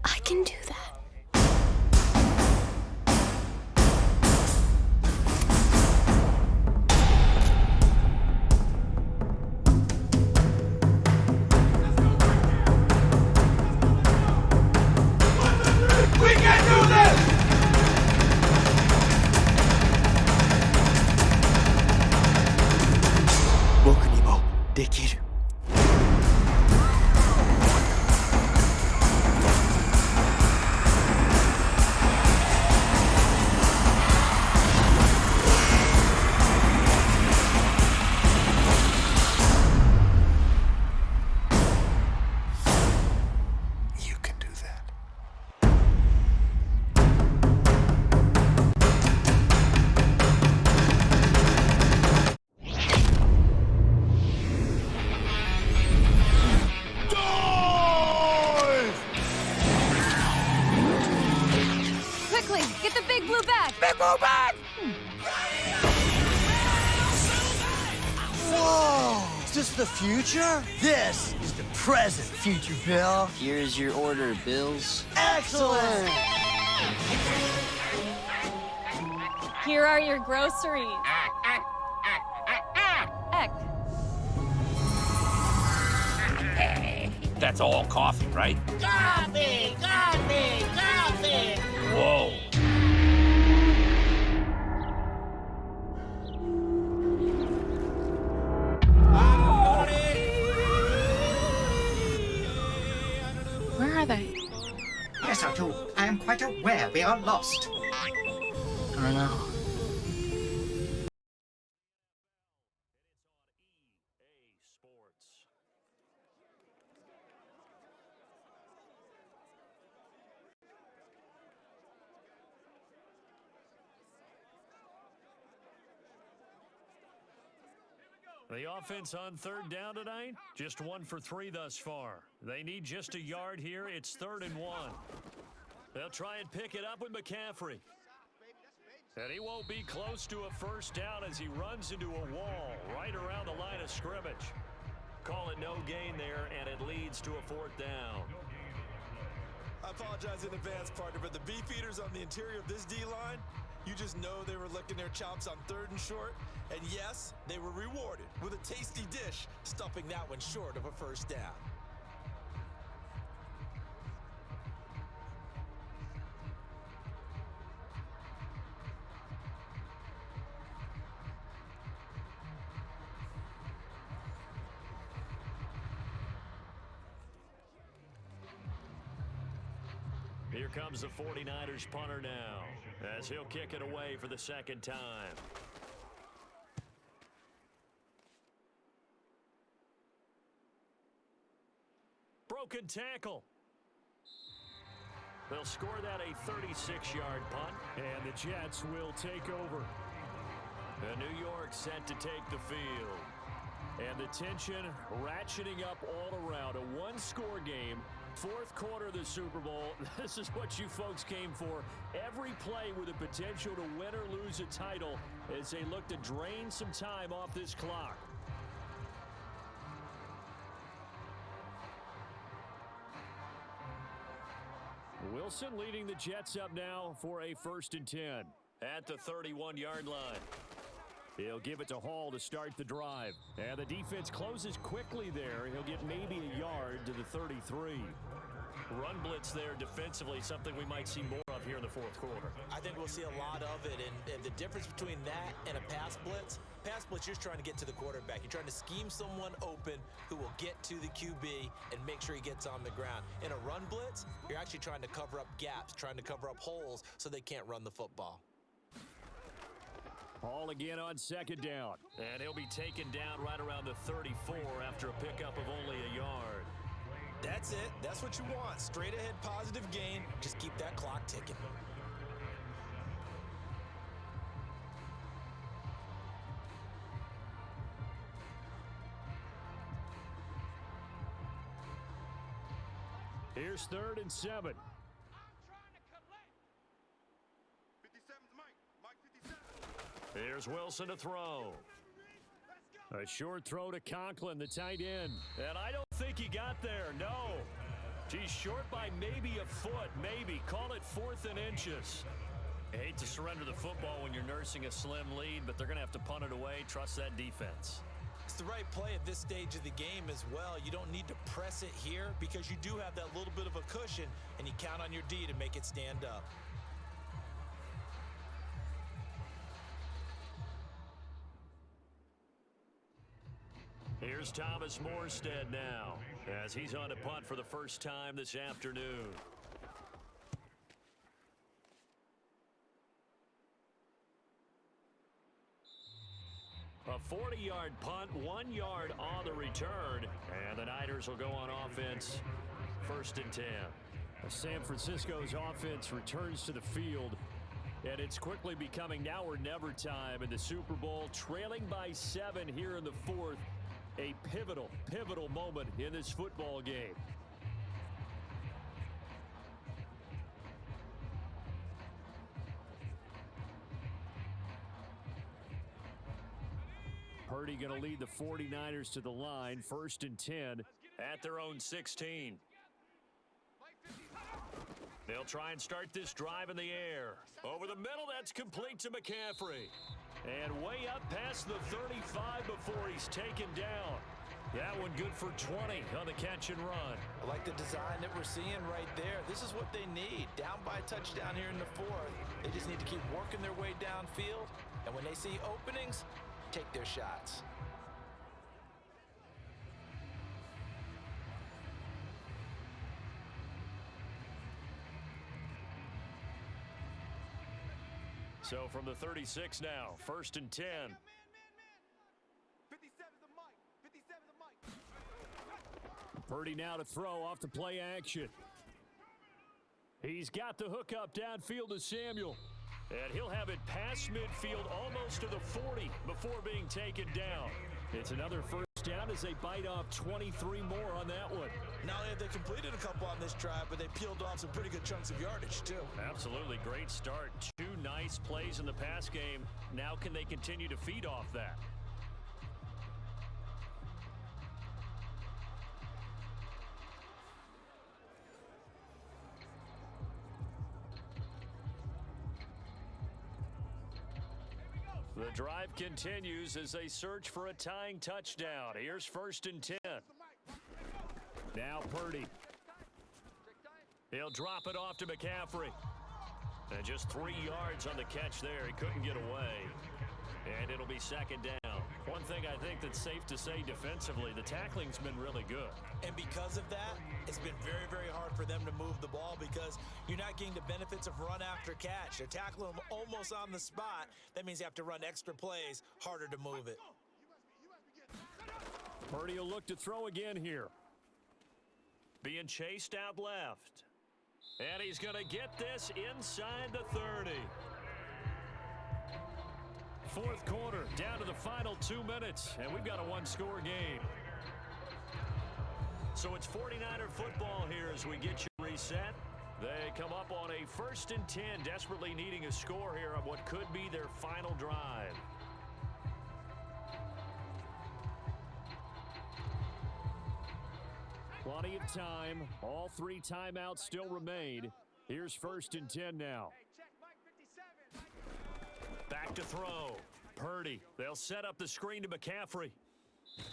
I can do that. We can do this! You can do that. Quickly, get the big blue bag. Big blue bag! Whoa! Is this the future? This is the present, future Bill. Here's your order, Bills. Excellent! Here are your groceries. Eck. That's all coffee, right? Coffee! Coffee! Coffee! Whoa. Where are they? Yes, I do. I am quite aware we are lost. I don't know. The offense on third down tonight, just 1 for 3 thus far. They need just a yard here. It's 3rd and 1. They'll try and pick it up with McCaffrey. And he won't be close to a first down as he runs into a wall right around the line of scrimmage. Call it no gain there, and it leads to a 4th down. I apologize in advance, partner, but the beef eaters on the interior of this D-line, you just know they were licking their chops on 3rd and short. And yes, they were rewarded with a tasty dish, stuffing that one short of a first down. Here comes the 49ers punter now, as he'll kick it away for the 2nd time. Broken tackle. They'll score that a 36-yard punt, and the Jets will take over. And New York set to take the field. And the tension ratcheting up all around. A one-score game. 4th quarter of the Super Bowl. This is what you folks came for. Every play with the potential to win or lose a title as they look to drain some time off this clock. Wilson leading the Jets up now for a 1st and 10 at the 31-yard line. He'll give it to Hall to start the drive. And the defense closes quickly there. He'll get maybe a yard to the 33. Run blitz there defensively, something we might see more of here in the 4th quarter. I think we'll see a lot of it, and the difference between that and a pass blitz, you're just trying to get to the quarterback. You're trying to scheme someone open who will get to the QB and make sure he gets on the ground. In a run blitz, you're actually trying to cover up gaps, trying to cover up holes so they can't run the football. Hall again on 2nd down, and he'll be taken down right around the 34 after a pickup of only a yard. That's it. That's what you want. Straight ahead positive gain. Just keep that clock ticking. Here's 3rd and 7. Here's Wilson to throw. A short throw to Conklin, the tight end. And I don't think he got there, no. He's short by maybe a foot, maybe. Call it 4th and inches. I hate to surrender the football when you're nursing a slim lead, but they're going to have to punt it away. Trust that defense. It's the right play at this stage of the game as well. You don't need to press it here because you do have that little bit of a cushion, and you count on your D to make it stand up. Here's Thomas Morstead now, as he's on to punt for the first time this afternoon. A 40-yard punt, 1 yard on the return, and the Niners will go on offense, 1st and 10. San Francisco's offense returns to the field, and it's quickly becoming now or never time in the Super Bowl, trailing by 7 here in the 4th. A pivotal moment in this football game. Purdy going to lead the 49ers to the line, 1st and 10 at their own 16. They'll try and start this drive in the air. Over the middle, that's complete to McCaffrey. And way up past the 35 before he's taken down. That one good for 20 on the catch and run. I like the design that we're seeing right there. This is what they need. Down by a touchdown here in the 4th. They just need to keep working their way downfield. And when they see openings, take their shots. So from the 36 now, 1st and 10. Purdy now to throw off the play action. He's got the hook up downfield to Samuel. And he'll have it past midfield almost to the 40 before being taken down. It's another first down as they bite off 23 more on that one. Not only have they completed a couple on this drive, but they peeled off some pretty good chunks of yardage, too. Absolutely. Great start. 2 nice plays in the pass game. Now can they continue to feed off that? The drive continues as they search for a tying touchdown. Here's 1st and 10. Now Purdy. He'll drop it off to McCaffrey. And just 3 yards on the catch there. He couldn't get away. And it'll be 2nd down. One thing I think that's safe to say defensively, the tackling's been really good. And because of that, it's been very, very hard for them to move the ball because you're not getting the benefits of run after catch. They're tackling them almost on the spot. That means you have to run extra plays, harder to move it. Purdy will look to throw again here. Being chased out left. And he's going to get this inside the 30. 4th quarter, down to the final 2 minutes, and we've got a 1-score game. So it's 49er football here as we get you reset. They come up on a 1st and 10, desperately needing a score here on what could be their final drive. Plenty of time. All 3 timeouts still remain. Here's 1st and 10 now. Back to throw. Purdy. They'll set up the screen to McCaffrey.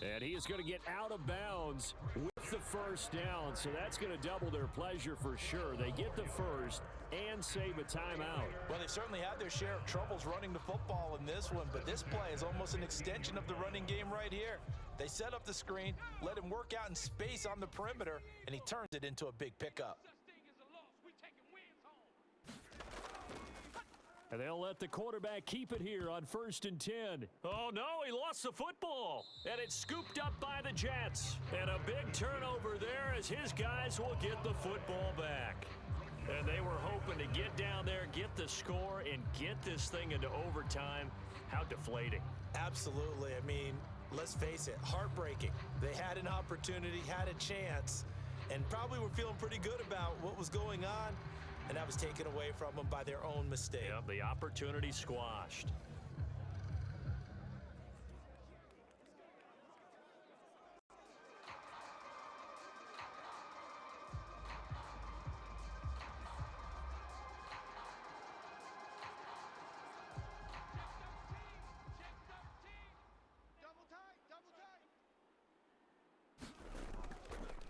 And he is going to get out of bounds with the first down. So that's going to double their pleasure for sure. They get the first and save a timeout. Well, they've certainly had their share of troubles running the football in this one, but this play is almost an extension of the running game right here. They set up the screen, let him work out in space on the perimeter, and he turns it into a big pickup. And they'll let the quarterback keep it here on 1st and 10. Oh, no, he lost the football. And it's scooped up by the Jets. And a big turnover there as his guys will get the football back. And they were hoping to get down there, get the score, and get this thing into overtime. How deflating. Absolutely. I mean, let's face it, heartbreaking. They had an opportunity, had a chance, and probably were feeling pretty good about what was going on, and that was taken away from them by their own mistake. Yep, the opportunity squashed.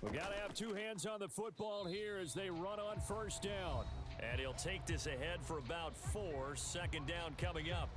We got to have two hands on the football here as they run on first down. And he'll take this ahead for about 4. Second down coming up.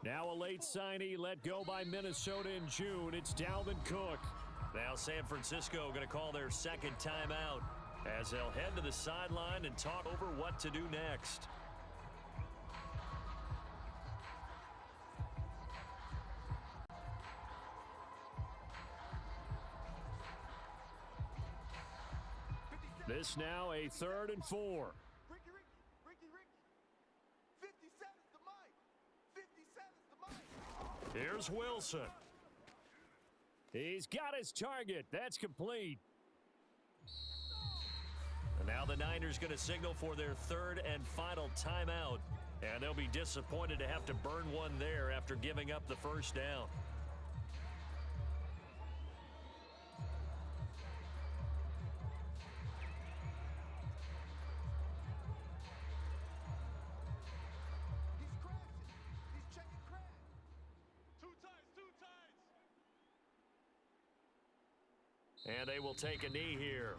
Now a late signee let go by Minnesota in June. It's Dalvin Cook. Now San Francisco going to call their second timeout as they'll head to the sideline and talk over what to do next. This now a 3rd and 4. Here's Wilson. He's got his target. That's complete. And now the Niners going to signal for their 3rd and final timeout. And they'll be disappointed to have to burn one there after giving up the first down. And they will take a knee here.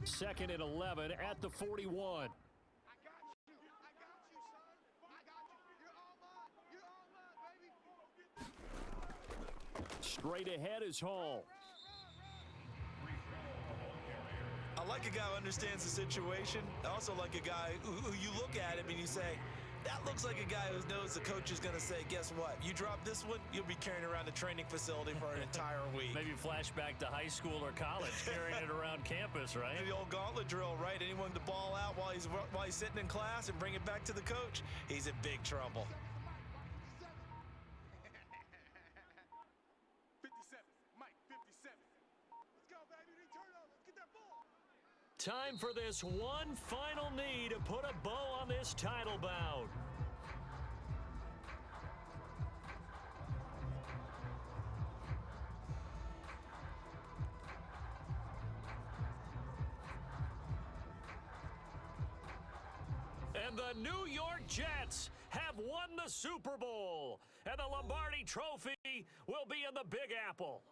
Second and 11 at the 41. Straight ahead is Hall. I like a guy who understands the situation. I also like a guy who you look at him and you say, that looks like a guy who knows the coach is going to say, guess what? You drop this one, you'll be carrying around the training facility for an entire week. Maybe flashback to high school or college, carrying it around campus, right? The old gauntlet drill, right? Anyone to ball out while he's sitting in class and bring it back to the coach, he's in big trouble. Time for this one final knee to put a bow on this title bout. And the New York Jets have won the Super Bowl. And the Lombardi Trophy will be in the Big Apple.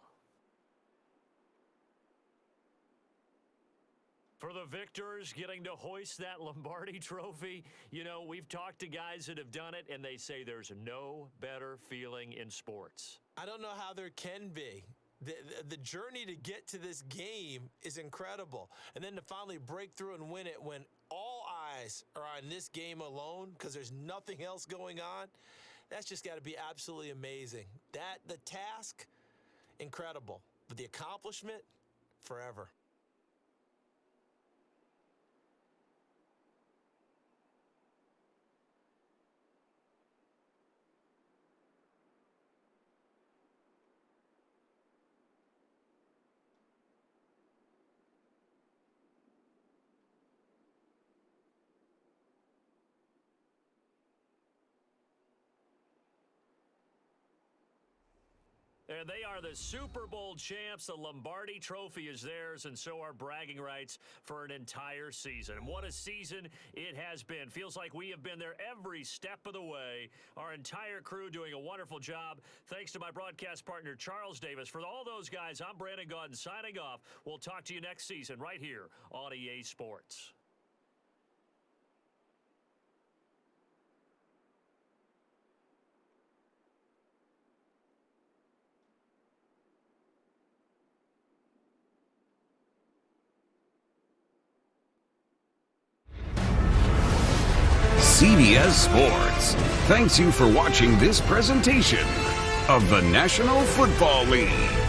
For the victors getting to hoist that Lombardi Trophy, you know, we've talked to guys that have done it, and they say there's no better feeling in sports. I don't know how there can be. The journey to get to this game is incredible. And then to finally break through and win it when all eyes are on this game alone because there's nothing else going on, that's just got to be absolutely amazing. The task, incredible. But the accomplishment, forever. And they are the Super Bowl champs. The Lombardi Trophy is theirs, and so are bragging rights for an entire season. And what a season it has been. Feels like we have been there every step of the way. Our entire crew doing a wonderful job. Thanks to my broadcast partner, Charles Davis. For all those guys, I'm Brandon Gaudin signing off. We'll talk to you next season right here on EA Sports. CBS Sports thanks you for watching this presentation of the National Football League.